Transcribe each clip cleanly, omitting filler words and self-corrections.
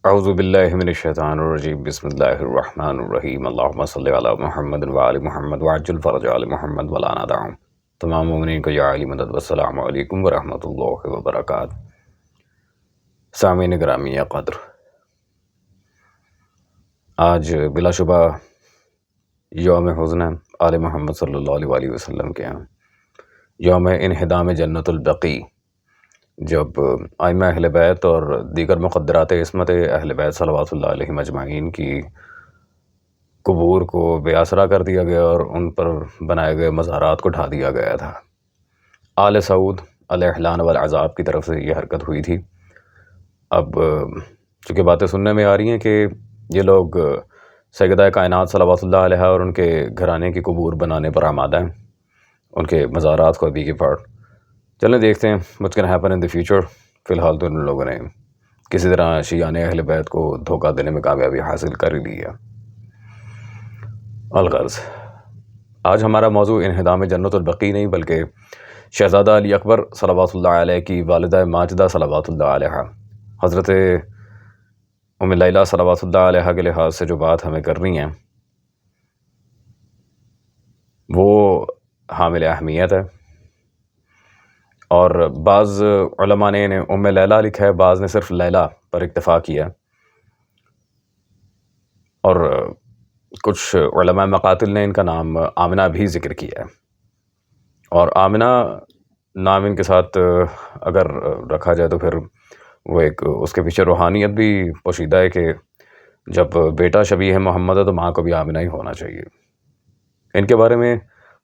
اعوذ باللہ من الشیطان الرجیم بسم اللہ الرحمن الرحیم اللہم صلی علی محمد وعلی محمد وعجل فرج علی محمد ولانا دعم تمام مومنین کو یا علی مدد والسلام علیکم ورحمۃ اللہ وبرکاتہ۔ سامعین گرامی قدر، آج بلا شبہ یوم حزن ہے آل محمد صلی اللہ علیہ وآلہ وسلم کے ہاں، یوم انہدام جنت البقیع، جب ائمہ اہل بیت اور دیگر مقدرات عصمت اہل بیت صلوات اللہ علیہم اجمعین کی قبور کو بے آسرا کر دیا گیا اور ان پر بنائے گئے مزارات کو ڈھا دیا گیا تھا۔ آل سعود الاحلان والعذاب کی طرف سے یہ حرکت ہوئی تھی۔ اب چونکہ باتیں سننے میں آ رہی ہیں کہ یہ لوگ سیدہ کائنات صلوات اللہ علیہ اور ان کے گھرانے کی قبور بنانے پر آمادہ ہیں، ان کے مزارات کو ابھی کی پارٹ۔ چلیں دیکھتے ہیں what can happen in the future. فی الحال تو ان لوگوں نے کسی طرح شیعان اہل بیت کو دھوکہ دینے میں کامیابی حاصل کر ہی لی ہے۔ الغرض، آج ہمارا موضوع انہدام جنت البقیع نہیں بلکہ شہزادہ علی اکبر صلوات اللہ علیہ کی والدہ ماجدہ صلوات اللہ علیہ حضرت ام لیلہ صلوات اللہ علیہ کے لحاظ سے جو بات ہمیں کرنی ہے وہ حامل اہمیت ہے، اور بعض علماء نے انہیں ام لیلہ لکھا ہے، بعض نے صرف لیلہ پر اکتفا کیا، اور کچھ علماء مقاتل نے ان کا نام آمنہ بھی ذکر کیا ہے۔ اور آمنہ نام ان کے ساتھ اگر رکھا جائے تو پھر وہ ایک اس کے پیچھے روحانیت بھی پوشیدہ ہے کہ جب بیٹا شبیہ محمد ہے تو ماں کو بھی آمنہ ہی ہونا چاہیے۔ ان کے بارے میں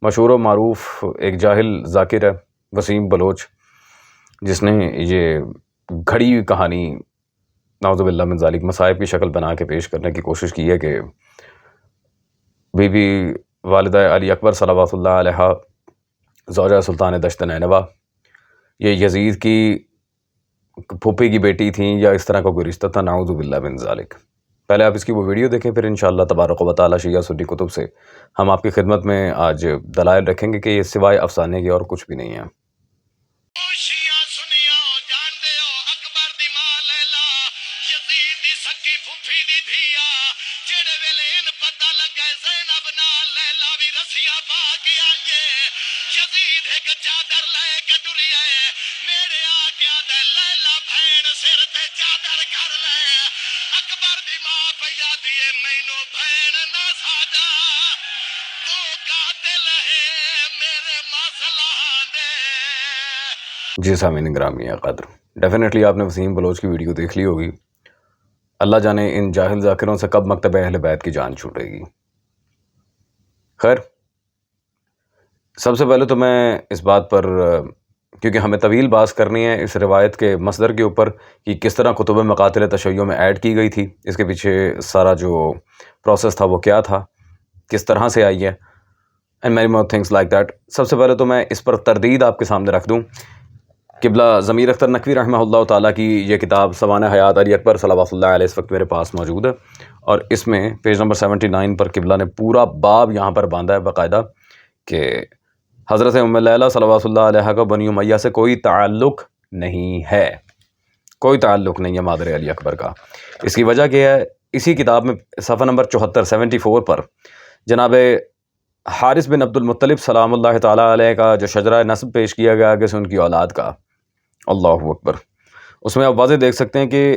مشہور و معروف ایک جاہل ذاکر ہے، وسیم بلوچ، جس نے یہ گھڑی ہوئی کہانی نعوذ باللہ من ذالک مصائب کی شکل بنا کے پیش کرنے کی کوشش کی ہے کہ بی بی والدہ علی اکبر صلوات اللہ علیہ زوجہ سلطان دشت نینوا یہ یزید کی پھوپھی کی بیٹی تھیں یا اس طرح کا کوئی رشتہ تھا، نعوذ باللہ من ذالک۔ پہلے آپ اس کی وہ ویڈیو دیکھیں، پھر انشاءاللہ تبارک و تعالی شیعہ سنی کتب سے ہم آپ کی خدمت میں آج دلائل رکھیں گے کہ یہ سوائے افسانے کے اور کچھ بھی نہیں ہے۔ جی سامعین گرامی قدر، ڈیفینیٹلی آپ نے وسیم بلوچ کی ویڈیو دیکھ لی ہوگی۔ اللہ جانے ان جاہل ذاکروں سے کب مکتب اہل بیت کی جان چھوٹے گی۔ خیر، سب سے پہلے تو میں اس بات پر، کیونکہ ہمیں طویل بحث کرنی ہے اس روایت کے مصدر کے اوپر کہ کس طرح کتب مقاتل تشیع میں ایڈ کی گئی تھی، اس کے پیچھے سارا جو پروسیس تھا وہ کیا تھا، کس طرح سے آئی ہے، and many more things like that. سب سے پہلے تو میں اس پر تردید آپ کے سامنے رکھ دوں۔ قبلہ ضمیر اختر نقوی رحمہ اللہ تعالیٰ کی یہ کتاب سوانح حیات علی اکبر صلوات اللہ علیہ اس وقت میرے پاس موجود ہے، اور اس میں پیج نمبر 79 پر قبلہ نے پورا باب یہاں پر باندھا ہے باقاعدہ کہ حضرت ام لیلہ صلوات اللہ علیہ کا بنی امیہ سے کوئی تعلق نہیں ہے، کوئی تعلق نہیں ہے مادر علی اکبر کا۔ اس کی وجہ کیا ہے؟ اسی کتاب میں صفحہ نمبر 74 پر جناب حارث بن عبد المطلب سلام اللہ تعالیٰ علیہ کا جو شجرہ نسب پیش کیا گیا آگے سے ان کی اولاد کا، اللہ اکبر، اس میں آپ واضح دیکھ سکتے ہیں کہ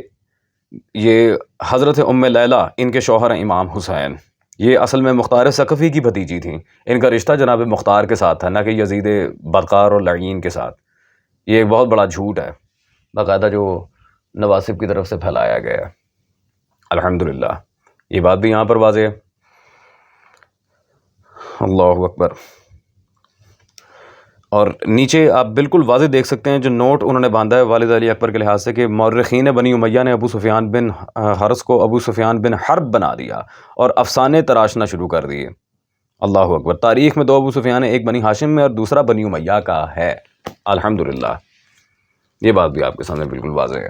یہ حضرت ام لیلہ ان کے شوہر ہیں امام حسین، یہ اصل میں مختار ثقفی کی بھتیجی تھیں۔ ان کا رشتہ جناب مختار کے ساتھ تھا، نہ کہ یزید بدکار اور لعین کے ساتھ۔ یہ ایک بہت بڑا جھوٹ ہے باقاعدہ جو نواسب کی طرف سے پھیلایا گیا ہے۔ الحمدللہ یہ بات بھی یہاں پر واضح ہے۔ اللہ اکبر۔ اور نیچے آپ بالکل واضح دیکھ سکتے ہیں جو نوٹ انہوں نے باندھا ہے والد علی اکبر کے لحاظ سے کہ مورخین بنی امیہ نے ابو سفیان بن حرس کو ابو سفیان بن حرب بنا دیا اور افسانے تراشنا شروع کر دیے۔ اللہ اکبر۔ تاریخ میں 2 ابو سفیان ہیں، ایک بنی ہاشم میں اور دوسرا بنی امیہ کا ہے۔ الحمدللہ یہ بات بھی آپ کے سامنے بالکل واضح ہے۔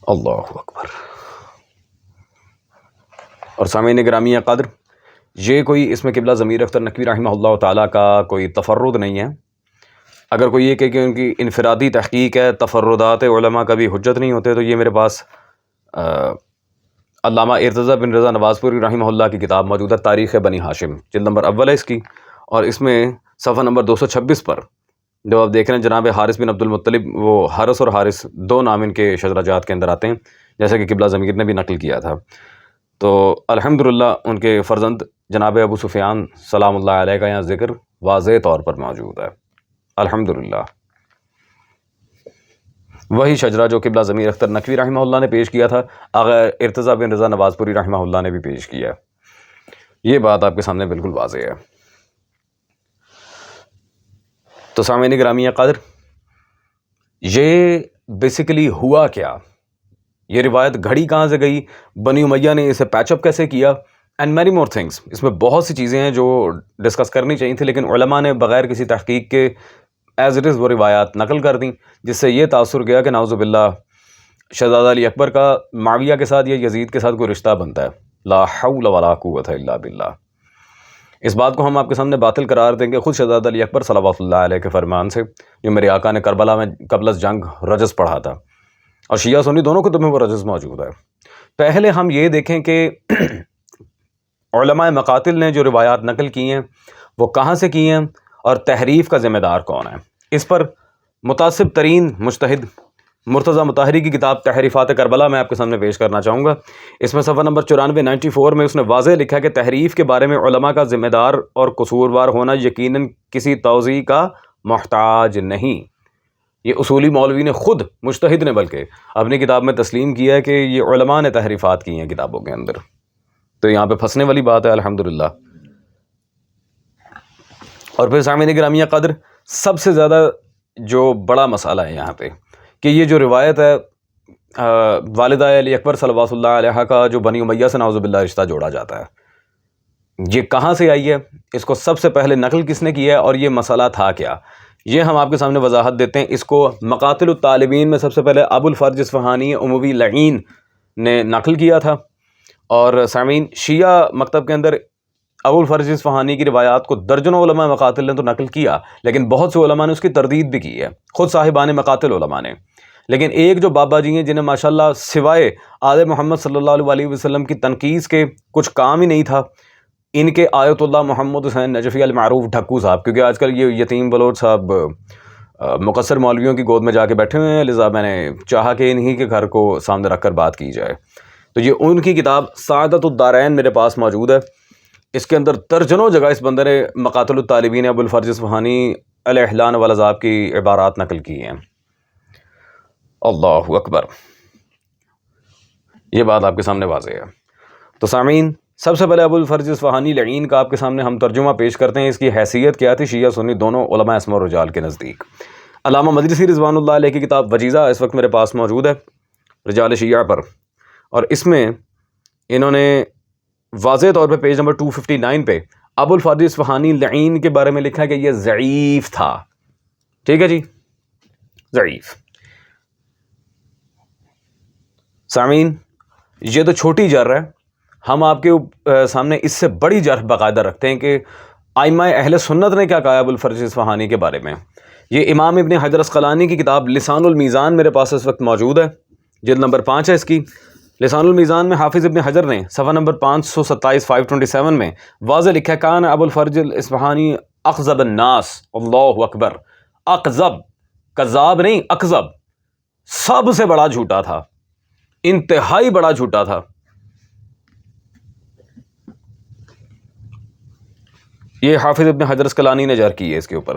اللہ اکبر۔ اور سامعین گرامی قدر، یہ کوئی اس میں قبلہ ضمیر اختر نقوی رحمہ اللہ تعالیٰ کا کوئی تفرد نہیں ہے، اگر کوئی یہ کہ ان کی انفرادی تحقیق ہے، تفردات علماء کبھی حجت نہیں ہوتے، تو یہ میرے پاس علامہ ارتضیٰ بن رضا نواز پوری رحمہ اللہ کی کتاب موجود ہے، تاریخ بنی ہاشم، جلد نمبر اول ہے اس کی، اور اس میں صفحہ نمبر 226 پر جو آپ دیکھ رہے ہیں جناب حارث بن عبد المطلب، وہ حارث اور حارث دو نام ان کے شجرجات کے اندر آتے ہیں، جیسا کہ قبلہ ضمیر نے بھی نقل کیا تھا۔ تو الحمدللہ ان کے فرزند جناب ابو سفیان سلام اللہ علیہ کا یہاں ذکر واضح طور پر موجود ہے، الحمدللہ۔ وہی شجرہ جو قبلہ ضمیر اختر نقوی رحمہ اللہ نے پیش کیا تھا، آغا ارتضیٰ بن رضا نواز پوری رحمہ اللہ نے بھی پیش کیا ہے۔ یہ بات آپ کے سامنے بالکل واضح ہے۔ تو سامعین گرامی قدر، یہ بیسیکلی ہوا کیا، یہ روایت گھڑی کہاں سے گئی، بنی امیہ نے اسے پیچ اپ کیسے کیا، اینڈ مینی مور تھنگس۔ اس میں بہت سی چیزیں ہیں جو ڈسکس کرنی چاہیے تھی، لیکن علماء نے بغیر کسی تحقیق کے ایز اٹ از وہ روایات نقل کر دیں، جس سے یہ تاثر گیا کہ نعوذ باللہ شہزادہ علی اکبر کا معاویہ کے ساتھ یا یزید کے ساتھ کوئی رشتہ بنتا ہے، لا حول ولا قوت الا باللہ۔ اس بات کو ہم آپ کے سامنے باطل قرار دیں گے خود شہزادہ علی اکبر صلوات اللہ علیہ کے فرمان سے، جو میرے آقا نے کربلا میں قبل از جنگ رجز پڑھا تھا، اور شیعہ سنی دونوں کتب میں وہ رجز موجود ہے۔ پہلے ہم یہ دیکھیں کہ علماء مقاتل نے جو روایات نقل کی ہیں وہ کہاں سے کی ہیں، اور تحریف کا ذمہ دار کون ہے۔ اس پر متعصب ترین مجتہد مرتضیٰ مطہری کی کتاب تحریفات کربلا میں آپ کے سامنے پیش کرنا چاہوں گا۔ اس میں صفحہ نمبر 94 میں اس نے واضح لکھا کہ تحریف کے بارے میں علماء کا ذمہ دار اور قصوروار ہونا یقیناً کسی توضیح کا محتاج نہیں۔ یہ اصولی مولوی نے خود، مجتہد نے بلکہ اپنی کتاب میں تسلیم کیا ہے کہ یہ علماء نے تحریفات کی ہیں کتابوں کے اندر۔ تو یہاں پہ پھنسنے والی بات ہے الحمدللہ۔ اور پھر سامعین گرامی قدر، سب سے زیادہ جو بڑا مسئلہ ہے یہاں پہ کہ یہ جو روایت ہے والدہ علی اکبر صلوات اللہ علیہ کا جو بنی امیہ سے نعوذ باللہ رشتہ جوڑا جاتا ہے، یہ کہاں سے آئی ہے، اس کو سب سے پہلے نقل کس نے کیا ہے، اور یہ مسئلہ تھا کیا، یہ ہم آپ کے سامنے وضاحت دیتے ہیں۔ اس کو مقاتل الطالبین میں سب سے پہلے ابو الفرج اصفہانی اموی لعین نے نقل کیا تھا، اور سامعین شیعہ مکتب کے اندر ابو الفرج اصفہانی کی روایات کو درجنوں علماء مقاتل نے تو نقل کیا، لیکن بہت سے علماء نے اس کی تردید بھی کی ہے، خود صاحبان مقاتل علماء نے۔ لیکن ایک جو بابا جی ہیں جنہیں ماشاءاللہ سوائے آل محمد صلی اللہ علیہ وسلم کی تنقیص کے کچھ کام ہی نہیں تھا، ان کے آیت اللہ محمد حسین نجفی المعروف ڈھکو صاحب، کیونکہ آج کل یہ یتیم بلوچ صاحب مقصر مولویوں کی گود میں جا کے بیٹھے ہوئے ہیں، لذا میں نے چاہا کہ انہی کے گھر کو سامنے رکھ کر بات کی جائے۔ تو یہ ان کی کتاب سعادت الدارین میرے پاس موجود ہے، اس کے اندر درجنوں جگہ اس بندے نے مقاتل الطالبین ابو الفرج اصفہانی الاحلان والعذاب کی عبارات نقل کی ہیں۔ اللہ اکبر، یہ بات آپ کے سامنے واضح ہے۔ تو سامعین، سب سے پہلے ابو الفرج اصفہانی لعین کا آپ کے سامنے ہم ترجمہ پیش کرتے ہیں، اس کی حیثیت کیا تھی شیعہ سنی دونوں علماء اسماء و رجال کے نزدیک۔ علامہ مجلسی رضوان اللہ علیہ کی کتاب وجیزہ اس وقت میرے پاس موجود ہے رجال شیعہ پر، اور اس میں انہوں نے واضح طور پہ پیج نمبر 259 پہ ابو الفرج اصفہانی لعین کے بارے میں لکھا ہے کہ یہ ضعیف تھا۔ ٹھیک ہے جی، ضعیف۔ سامعین، یہ تو چھوٹی جرح ہے، ہم آپ کے سامنے اس سے بڑی جرح باقاعدہ رکھتے ہیں کہ ائمہ اہل سنت نے کیا کہا ابو الفرج اصفہانی کے بارے میں۔ یہ امام ابن حجر اسقلانی کی کتاب لسان المیزان میرے پاس اس وقت موجود ہے، جلد نمبر 5 ہے اس کی۔ لسان المیزان میں حافظ ابن حجر نے صفحہ نمبر 527 میں واضح لکھا ہے، کان ابو الفرج الاصفہانی اقذب الناس، اللہ اکبر، اقذب، کذاب نہیں، اقذب، سب سے بڑا جھوٹا تھا، انتہائی بڑا جھوٹا تھا۔ یہ حافظ ابن حجر اسقلانی نے جر کی ہے اس کے اوپر۔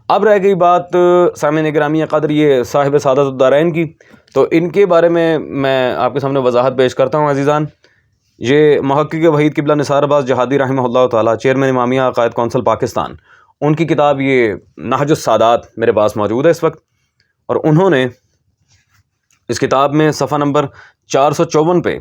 اب رہ گئی بات سامعین گرامی قدر یہ صاحب سعادت الدارین کی، تو ان کے بارے میں آپ کے سامنے وضاحت پیش کرتا ہوں عزیزان۔ یہ محقق وحید قبلہ نثار عباس جہادی رحمہ اللہ تعالیٰ، چیئرمین امامیہ عقائد کونسل پاکستان، ان کی کتاب یہ نہج السادات میرے پاس موجود ہے اس وقت، اور انہوں نے اس کتاب میں صفحہ نمبر 454 پہ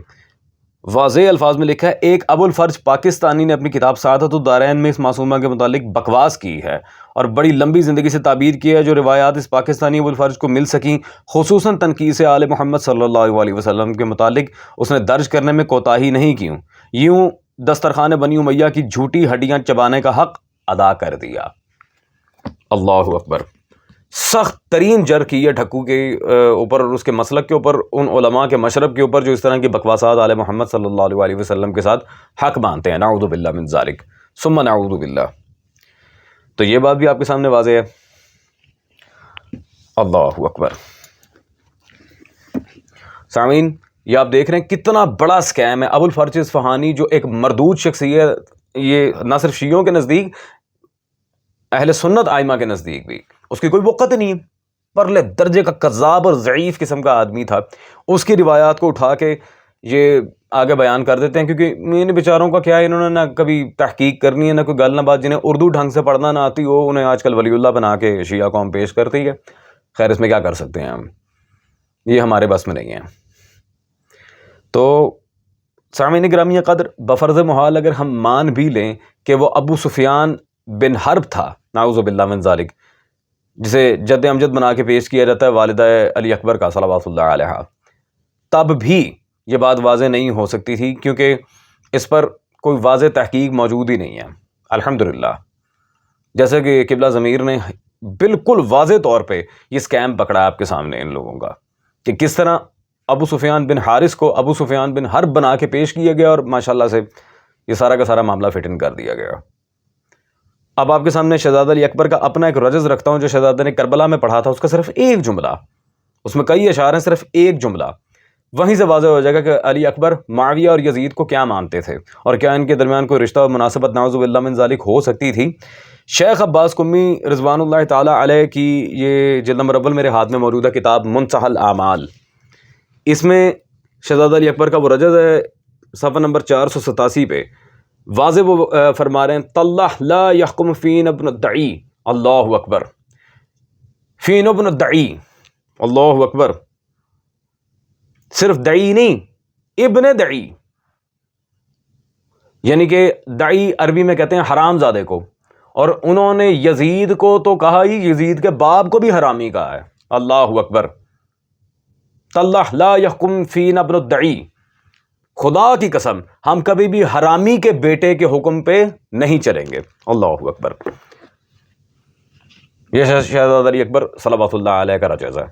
واضح الفاظ میں لکھا ہے، ایک ابو الفرج پاکستانی نے اپنی کتاب سعادت الدارین میں اس معصومہ کے متعلق بکواس کی ہے اور بڑی لمبی زندگی سے تعبیر کی ہے۔ جو روایات اس پاکستانی ابو الفرج کو مل سکیں، خصوصاً تنقیص آل محمد صلی اللہ علیہ وسلم کے متعلق، اس نے درج کرنے میں کوتاہی نہیں کی، یوں دسترخوان بنی امیہ کی جھوٹی ہڈیاں چبانے کا حق ادا کر دیا۔ اللہ اکبر۔ سخت ترین جر کی ہے ڈھکو کے اوپر اور اس کے مسلک کے اوپر، ان علماء کے مشرب کے اوپر جو اس طرح کی بکواسات آل محمد صلی اللہ علیہ وسلم کے ساتھ حق مانتے ہیں. نعوذ باللہ من ذالک ثم نعوذ باللہ. تو یہ بات بھی آپ کے سامنے واضح ہے. اللہ اکبر. سامعین، یہ آپ دیکھ رہے ہیں کتنا بڑا اسکیم ہے. ابو الفرج اصفہانی جو ایک مردود شخصیت، یہ نہ صرف شیعوں کے نزدیک، اہل سنت آئمہ کے نزدیک بھی اس کی کوئی وقت نہیں، پرلے درجے کا کذاب اور ضعیف قسم کا آدمی تھا. اس کی روایات کو اٹھا کے یہ آگے بیان کر دیتے ہیں، کیونکہ ان بیچاروں کا کیا ہے، انہوں نے نہ کبھی تحقیق کرنی ہے، نہ کوئی گل نہ بات. جنہیں اردو ڈھنگ سے پڑھنا نہ آتی ہو انہیں آج کل ولی اللہ بنا کے شیعہ قوم پیش کرتی ہے. خیر، اس میں کیا کر سکتے ہیں ہم، یہ ہمارے بس میں نہیں ہے. تو سامعین گرامی قدر، بفرض محال اگر ہم مان بھی لیں کہ وہ ابو سفیان بن حرب تھا، نعوذ باللہ من ذالک، جسے جد امجد بنا کے پیش کیا جاتا ہے والدہ علی اکبر کا صلوات اللہ علیہ، تب بھی یہ بات واضح نہیں ہو سکتی تھی، کیونکہ اس پر کوئی واضح تحقیق موجود ہی نہیں ہے. الحمدللہ، جیسے کہ قبلہ ضمیر نے بالکل واضح طور پہ یہ اسکیم پکڑا آپ کے سامنے ان لوگوں کا، کہ کس طرح ابو سفیان بن حارث کو ابو سفیان بن حرب بنا کے پیش کیا گیا، اور ماشاءاللہ سے یہ سارا کا سارا معاملہ فٹ ان کر دیا گیا. اب آپ کے سامنے شہزادہ علی اکبر کا اپنا ایک رجز رکھتا ہوں جو شہزادہ نے کربلا میں پڑھا تھا، اس کا صرف ایک جملہ، اس میں کئی اشعار ہیں، صرف ایک جملہ، وہیں سے واضح ہو جائے گا کہ علی اکبر معاویہ اور یزید کو کیا مانتے تھے، اور کیا ان کے درمیان کوئی رشتہ اور مناسبت نعوذ باللہ من ذالک ہو سکتی تھی. شیخ عباس قمی رضوان اللہ تعالیٰ علیہ کی یہ جلد نمبر اول میرے ہاتھ میں موجودہ کتاب منتہی الاعمال، اس میں شہزادہ علی اکبر کا وہ رجز ہے صفحہ نمبر 487 پہ واضح وہ فرما رہے ہیں، طلّہ لا یحکم فین ابن الدعی. اللہ اکبر. فین ابن الدعی، اللہ اکبر. صرف دعی نہیں، ابن دعی، یعنی کہ دعی عربی میں کہتے ہیں حرام زادے کو، اور انہوں نے یزید کو تو کہا ہی، یزید کے باپ کو بھی حرامی کہا ہے. اللہ اکبر. طلّہ لا یحکم فین ابن الدعی، خدا کی قسم ہم کبھی بھی حرامی کے بیٹے کے حکم پہ نہیں چلیں گے. اللہ اکبر. یہ شہزادہ علی اکبر صلوات اللہ علیہ کا رجز ہے.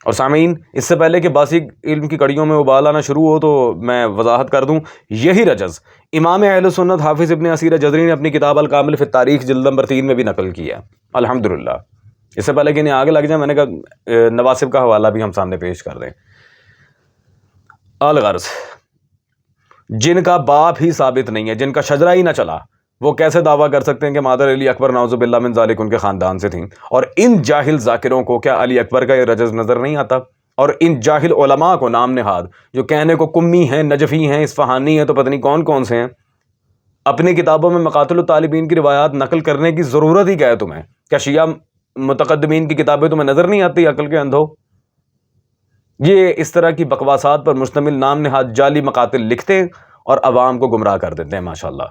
اور سامعین، اس سے پہلے کہ باسی علم کی کڑیوں میں ابال آنا شروع ہو تو میں وضاحت کر دوں، یہی رجز امام اہل سنت حافظ ابن اسیر جزری نے اپنی کتاب الکامل فی التاریخ جلد نمبر 3 میں بھی نقل کیا. الحمدللہ. اس سے پہلے کہ انہیں آگے لگ جائیں، میں نے کہا نواسب کا حوالہ بھی ہم سامنے پیش کر دیں. الغرض، جن کا باپ ہی ثابت نہیں ہے، جن کا شجرہ ہی نہ چلا، وہ کیسے دعویٰ کر سکتے ہیں کہ مادر علی اکبر نعوذ باللہ من ذالک ان کے خاندان سے تھیں؟ اور ان جاہل ذاکروں کو کیا علی اکبر کا یہ رجز نظر نہیں آتا؟ اور ان جاہل علماء کو نام نہاد جو کہنے کو کمی ہیں، نجفی ہیں، اصفہانی ہیں، تو پتہ نہیں کون کون سے ہیں، اپنی کتابوں میں مقاتل الطالبین کی روایات نقل کرنے کی ضرورت ہی کیا ہے تمہیں؟ کیا شیعہ متقدمین کی کتابیں تمہیں نظر نہیں آتی عقل کے اندھو؟ یہ اس طرح کی بکواسات پر مشتمل نام نہاد جعلی مقاتل لکھتے ہیں اور عوام کو گمراہ کر دیتے ہیں ماشاءاللہ.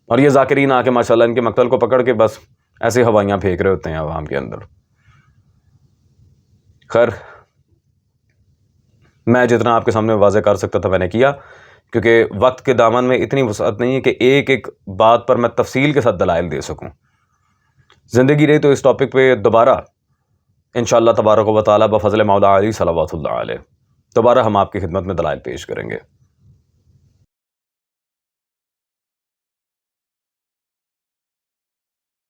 اور یہ ذاکرین آ کے ماشاءاللہ ان کے مقتل کو پکڑ کے بس ایسے ہوائیاں پھینک رہے ہوتے ہیں عوام کے اندر. خیر، میں جتنا آپ کے سامنے واضح کر سکتا تھا میں نے کیا، کیونکہ وقت کے دامن میں اتنی وسعت نہیں ہے کہ ایک ایک بات پر میں تفصیل کے ساتھ دلائل دے سکوں. زندگی رہی تو اس ٹاپک پہ دوبارہ انشاءاللہ تبارک و تعالیٰ بفضل مولا علی صلوات اللہ علیہ دوبارہ ہم آپ کی خدمت میں دلائل پیش کریں گے.